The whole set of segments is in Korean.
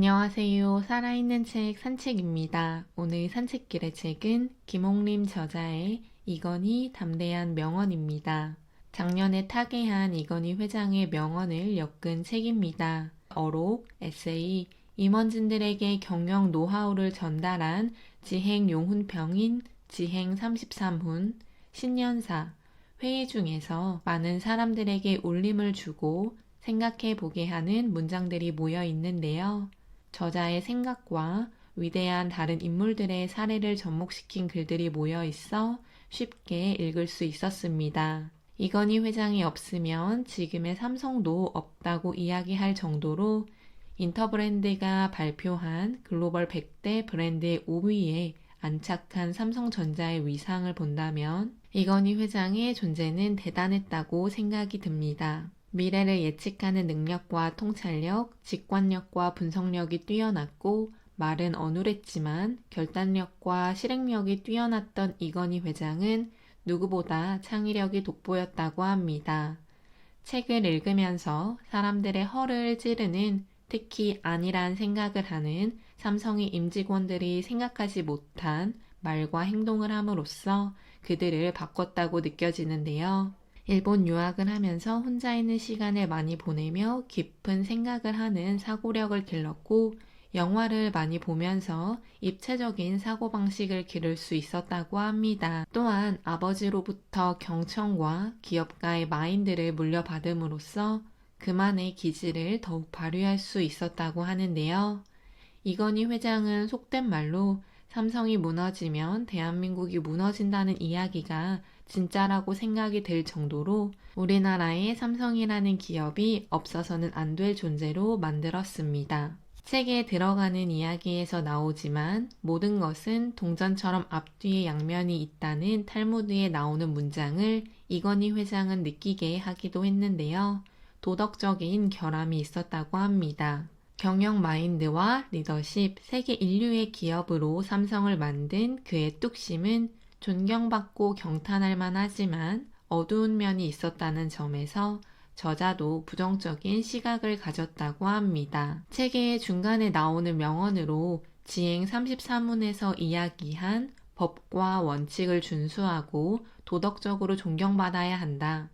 안녕하세요. 살아있는 책 산책입니다. 오늘 산책길의 책은 김홍림 저자의 이건희 담대한 명언입니다. 작년에 타계한 이건희 회장의 명언을 엮은 책입니다. 어록, 에세이, 임원진들에게 경영 노하우를 전달한 지행 용훈평인 지행 33훈, 신년사, 회의 중에서 많은 사람들에게 울림을 주고 생각해 보게 하는 문장들이 모여 있는데요. 저자의 생각과 위대한 다른 인물들의 사례를 접목시킨 글들이 모여 있어 쉽게 읽을 수 있었습니다. 이건희 회장이 없으면 지금의 삼성도 없다고 이야기할 정도로 인터브랜드가 발표한 글로벌 100대 브랜드의 5위에 안착한 삼성전자의 위상을 본다면 이건희 회장의 존재는 대단했다고 생각이 듭니다. 미래를 예측하는 능력과 통찰력, 직관력과 분석력이 뛰어났고 말은 어눌했지만 결단력과 실행력이 뛰어났던 이건희 회장은 누구보다 창의력이 돋보였다고 합니다. 책을 읽으면서 사람들의 허를 찌르는, 특히 아니란 생각을 하는 삼성의 임직원들이 생각하지 못한 말과 행동을 함으로써 그들을 바꿨다고 느껴지는데요. 일본 유학을 하면서 혼자 있는 시간을 많이 보내며 깊은 생각을 하는 사고력을 길렀고 영화를 많이 보면서 입체적인 사고방식을 기를 수 있었다고 합니다. 또한 아버지로부터 경청과 기업가의 마인드를 물려받음으로써 그만의 기질을 더욱 발휘할 수 있었다고 하는데요. 이건희 회장은 속된 말로 삼성이 무너지면 대한민국이 무너진다는 이야기가 진짜라고 생각이 들 정도로 우리나라에 삼성이라는 기업이 없어서는 안 될 존재로 만들었습니다. 책에 들어가는 이야기에서 나오지만 모든 것은 동전처럼 앞뒤에 양면이 있다는 탈무드에 나오는 문장을 이건희 회장은 느끼게 하기도 했는데요. 도덕적인 결함이 있었다고 합니다. 경영 마인드와 리더십, 세계 인류의 기업으로 삼성을 만든 그의 뚝심은 존경받고 경탄할 만하지만 어두운 면이 있었다는 점에서 저자도 부정적인 시각을 가졌다고 합니다. 책의 중간에 나오는 명언으로 지행 33문에서 이야기한 법과 원칙을 준수하고 도덕적으로 존경받아야 한다.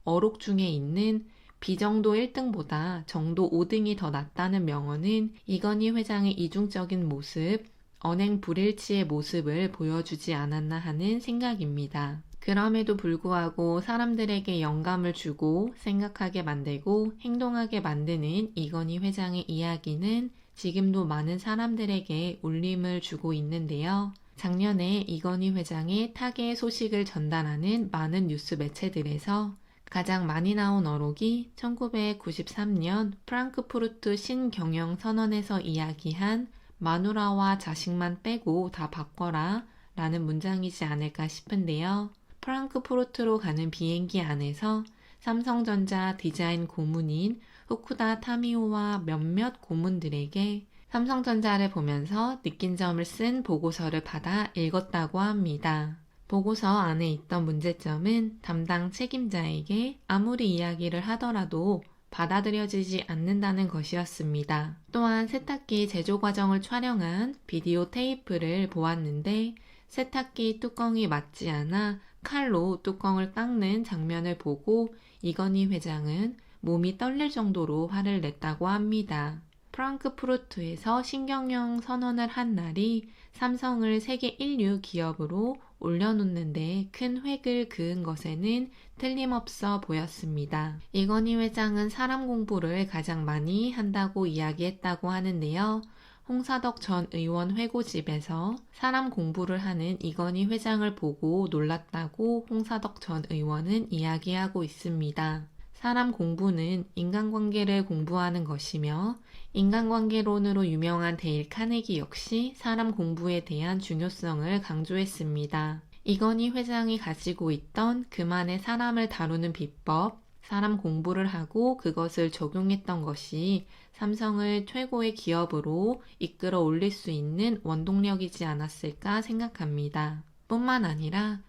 어록 중에 있는 비정도 1등보다 정도 5등이 더 낫다는 명언은 이건희 회장의 이중적인 모습, 언행 불일치의 모습을 보여주지 않았나 하는 생각입니다. 그럼에도 불구하고 사람들에게 영감을 주고 생각하게 만들고 행동하게 만드는 이건희 회장의 이야기는 지금도 많은 사람들에게 울림을 주고 있는데요. 작년에 이건희 회장의 타계 소식을 전달하는 많은 뉴스 매체들에서 가장 많이 나온 어록이 1993년 프랑크푸르트 신경영선언에서 이야기한 마누라와 자식만 빼고 다 바꿔라 라는 문장이지 않을까 싶은데요. 프랑크푸르트로 가는 비행기 안에서 삼성전자 디자인 고문인 후쿠다 타미오와 몇몇 고문들에게 삼성전자를 보면서 느낀 점을 쓴 보고서를 받아 읽었다고 합니다. 보고서 안에 있던 문제점은 담당 책임자에게 아무리 이야기를 하더라도 받아들여지지 않는다는 것이었습니다. 또한 세탁기 제조 과정을 촬영한 비디오 테이프를 보았는데 세탁기 뚜껑이 맞지 않아 칼로 뚜껑을 깎는 장면을 보고 이건희 회장은 몸이 떨릴 정도로 화를 냈다고 합니다. 프랑크푸르트에서 신경영 선언을 한 날이 삼성을 세계 1류 기업으로 올려놓는데 큰 획을 그은 것에는 틀림없어 보였습니다. 이건희 회장은 사람 공부를 가장 많이 한다고 이야기했다고 하는데요. 홍사덕 전 의원 회고집에서 사람 공부를 하는 이건희 회장을 보고 놀랐다고 홍사덕 전 의원은 이야기하고 있습니다. 사람 공부는 인간관계를 공부하는 것이며 인간관계론으로 유명한 데일 카네기 역시 사람 공부에 대한 중요성을 강조했습니다. 이건희 회장이 가지고 있던 그만의 사람을 다루는 비법, 사람 공부를 하고 그것을 적용했던 것이 삼성을 최고의 기업으로 이끌어 올릴 수 있는 원동력이지 않았을까 생각합니다. 뿐만 아니라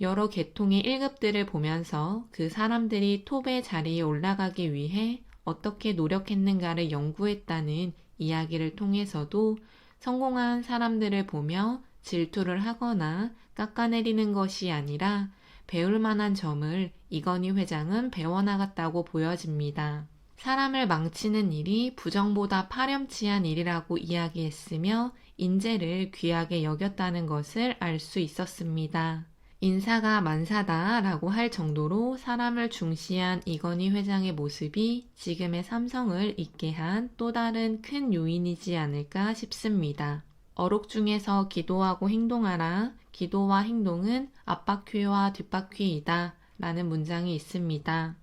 여러 계통의 1급들을 보면서 그 사람들이 톱의 자리에 올라가기 위해 어떻게 노력했는가를 연구했다는 이야기를 통해서도 성공한 사람들을 보며 질투를 하거나 깎아내리는 것이 아니라 배울 만한 점을 이건희 회장은 배워나갔다고 보여집니다. 사람을 망치는 일이 부정보다 파렴치한 일이라고 이야기했으며 인재를 귀하게 여겼다는 것을 알 수 있었습니다. 인사가 만사다라고 할 정도로 사람을 중시한 이건희 회장의 모습이 지금의 삼성을 있게 한 또 다른 큰 요인이지 않을까 싶습니다. 어록 중에서 기도하고 행동하라, 기도와 행동은 앞바퀴와 뒷바퀴이다 라는 문장이 있습니다.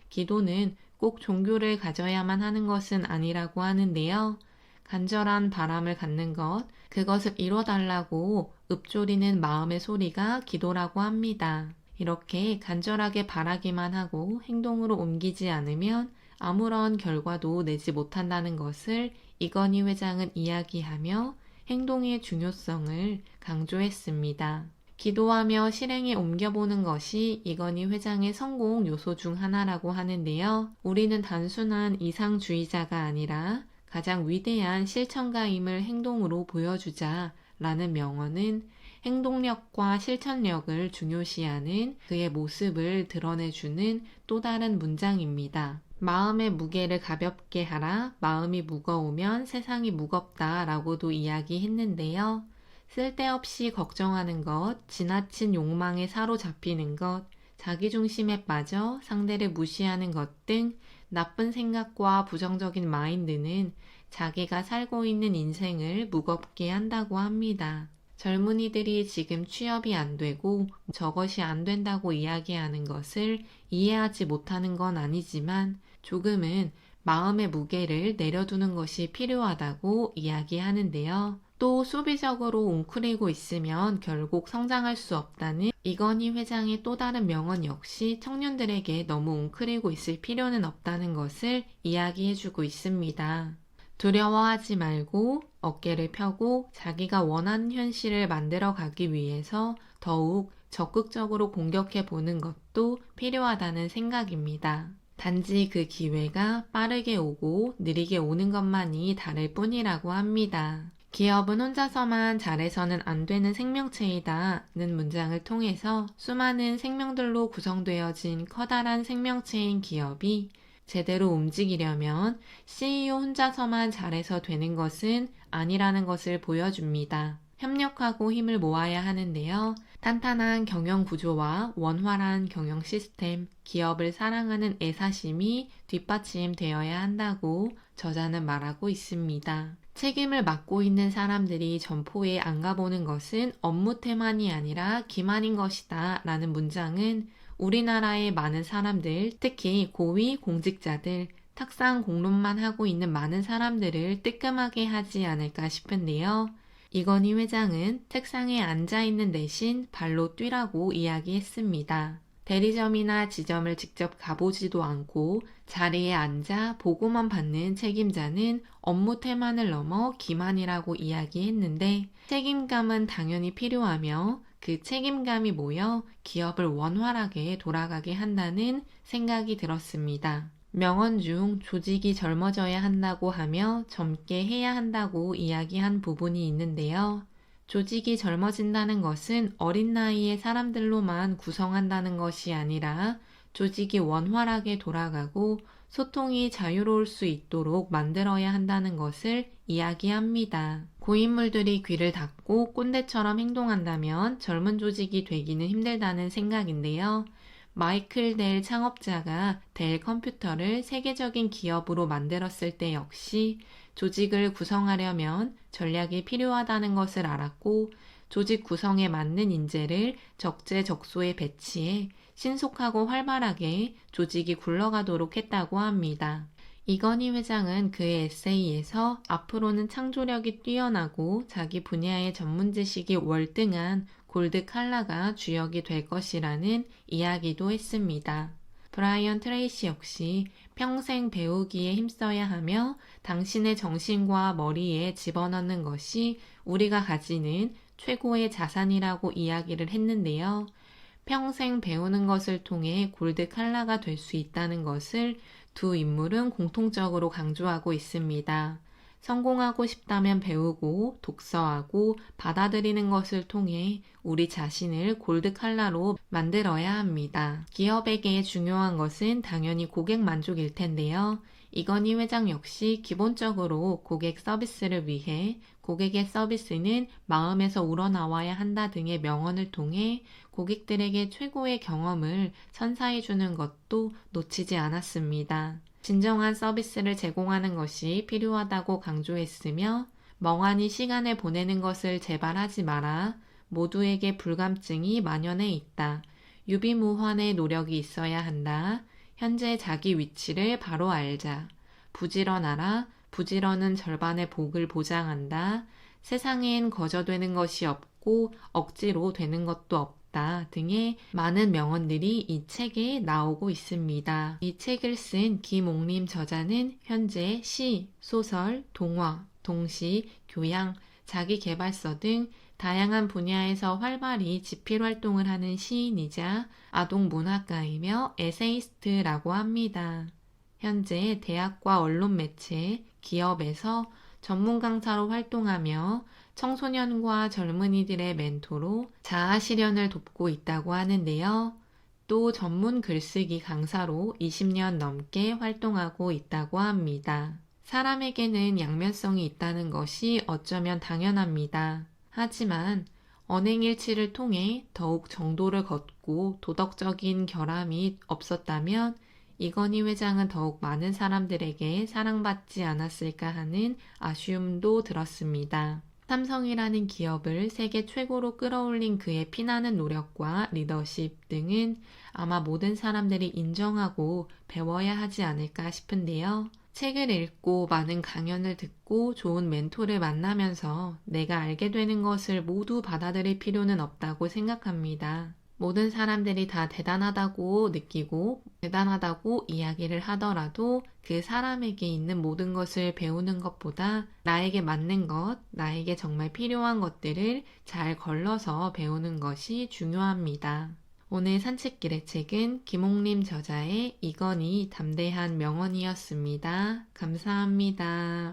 기도는 꼭 종교를 가져야만 하는 것은 아니라고 하는데요. 간절한 바람을 갖는 것, 그것을 이뤄달라고 읊조리는 마음의 소리가 기도라고 합니다. 이렇게 간절하게 바라기만 하고 행동으로 옮기지 않으면 아무런 결과도 내지 못한다는 것을 이건희 회장은 이야기하며 행동의 중요성을 강조했습니다. 기도하며 실행에 옮겨보는 것이 이건희 회장의 성공 요소 중 하나라고 하는데요. 우리는 단순한 이상주의자가 아니라 가장 위대한 실천가임을 행동으로 보여주자 라는 명언은 행동력과 실천력을 중요시하는 그의 모습을 드러내주는 또 다른 문장입니다. 마음의 무게를 가볍게 하라. 마음이 무거우면 세상이 무겁다 라고도 이야기했는데요. 쓸데없이 걱정하는 것, 지나친 욕망에 사로잡히는 것, 자기중심에 빠져 상대를 무시하는 것 등 나쁜 생각과 부정적인 마인드는 자기가 살고 있는 인생을 무겁게 한다고 합니다. 젊은이들이 지금 취업이 안 되고 저것이 안 된다고 이야기하는 것을 이해하지 못하는 건 아니지만 조금은 마음의 무게를 내려두는 것이 필요하다고 이야기하는데요. 또 소비적으로 웅크리고 있으면 결국 성장할 수 없다는 이건희 회장의 또 다른 명언 역시 청년들에게 너무 웅크리고 있을 필요는 없다는 것을 이야기해주고 있습니다. 두려워하지 말고 어깨를 펴고 자기가 원하는 현실을 만들어가기 위해서 더욱 적극적으로 공격해 보는 것도 필요하다는 생각입니다. 단지 그 기회가 빠르게 오고 느리게 오는 것만이 다를 뿐이라고 합니다. 기업은 혼자서만 잘해서는 안 되는 생명체이다는 문장을 통해서 수많은 생명들로 구성되어진 커다란 생명체인 기업이 제대로 움직이려면 CEO 혼자서만 잘해서 되는 것은 아니라는 것을 보여줍니다. 협력하고 힘을 모아야 하는데요. 탄탄한 경영 구조와 원활한 경영 시스템, 기업을 사랑하는 애사심이 뒷받침되어야 한다고 저자는 말하고 있습니다. 책임을 맡고 있는 사람들이 점포에 안 가보는 것은 업무 태만이 아니라 기만인 것이다 라는 문장은 우리나라의 많은 사람들, 특히 고위 공직자들, 탁상 공론만 하고 있는 많은 사람들을 뜨끔하게 하지 않을까 싶은데요. 이건희 회장은 책상에 앉아있는 대신 발로 뛰라고 이야기했습니다. 대리점이나 지점을 직접 가보지도 않고 자리에 앉아 보고만 받는 책임자는 업무 태만을 넘어 기만이라고 이야기했는데 책임감은 당연히 필요하며 그 책임감이 모여 기업을 원활하게 돌아가게 한다는 생각이 들었습니다. 명언 중 조직이 젊어져야 한다고 하며 젊게 해야 한다고 이야기한 부분이 있는데요. 조직이 젊어진다는 것은 어린 나이의 사람들로만 구성한다는 것이 아니라 조직이 원활하게 돌아가고 소통이 자유로울 수 있도록 만들어야 한다는 것을 이야기합니다. 고인물들이 귀를 닫고 꼰대처럼 행동한다면 젊은 조직이 되기는 힘들다는 생각인데요. 마이클 델 창업자가 델 컴퓨터를 세계적인 기업으로 만들었을 때 역시 조직을 구성하려면 전략이 필요하다는 것을 알았고 조직 구성에 맞는 인재를 적재적소에 배치해 신속하고 활발하게 조직이 굴러가도록 했다고 합니다. 이건희 회장은 그의 에세이에서 앞으로는 창조력이 뛰어나고 자기 분야의 전문 지식이 월등한 골드 칼라가 주역이 될 것이라는 이야기도 했습니다. 브라이언 트레이시 역시 평생 배우기에 힘써야 하며 당신의 정신과 머리에 집어넣는 것이 우리가 가지는 최고의 자산이라고 이야기를 했는데요. 평생 배우는 것을 통해 골드 칼라가 될 수 있다는 것을 두 인물은 공통적으로 강조하고 있습니다. 성공하고 싶다면 배우고 독서하고 받아들이는 것을 통해 우리 자신을 골드 칼라로 만들어야 합니다. 기업에게 중요한 것은 당연히 고객 만족일 텐데요. 이건희 회장 역시 기본적으로 고객 서비스를 위해 고객의 서비스는 마음에서 우러나와야 한다 등의 명언을 통해 고객들에게 최고의 경험을 선사해 주는 것도 놓치지 않았습니다. 진정한 서비스를 제공하는 것이 필요하다고 강조했으며 멍하니 시간을 보내는 것을 제발 하지 마라. 모두에게 불감증이 만연해 있다. 유비무환의 노력이 있어야 한다. 현재 자기 위치를 바로 알자. 부지런하라. 부지런은 절반의 복을 보장한다. 세상엔 거저되는 것이 없고 억지로 되는 것도 없다 등의 많은 명언들이 이 책에 나오고 있습니다. 이 책을 쓴 김옥림 저자는 현재 시, 소설, 동화, 동시, 교양, 자기계발서 등 다양한 분야에서 활발히 집필 활동을 하는 시인이자 아동문학가이며 에세이스트라고 합니다. 현재 대학과 언론 매체, 기업에서 전문 강사로 활동하며 청소년과 젊은이들의 멘토로 자아 실현을 돕고 있다고 하는데요. 또 전문 글쓰기 강사로 20년 넘게 활동하고 있다고 합니다. 사람에게는 양면성이 있다는 것이 어쩌면 당연합니다. 하지만 언행일치를 통해 더욱 정도를 걷고 도덕적인 결함이 없었다면 이건희 회장은 더욱 많은 사람들에게 사랑받지 않았을까 하는 아쉬움도 들었습니다. 삼성이라는 기업을 세계 최고로 끌어올린 그의 피나는 노력과 리더십 등은 아마 모든 사람들이 인정하고 배워야 하지 않을까 싶은데요. 책을 읽고 많은 강연을 듣고 좋은 멘토를 만나면서 내가 알게 되는 것을 모두 받아들일 필요는 없다고 생각합니다. 모든 사람들이 다 대단하다고 느끼고 대단하다고 이야기를 하더라도 그 사람에게 있는 모든 것을 배우는 것보다 나에게 맞는 것, 나에게 정말 필요한 것들을 잘 걸러서 배우는 것이 중요합니다. 오늘 산책길의 책은 김옥림 저자의 이건희 담대한 명언이었습니다. 감사합니다.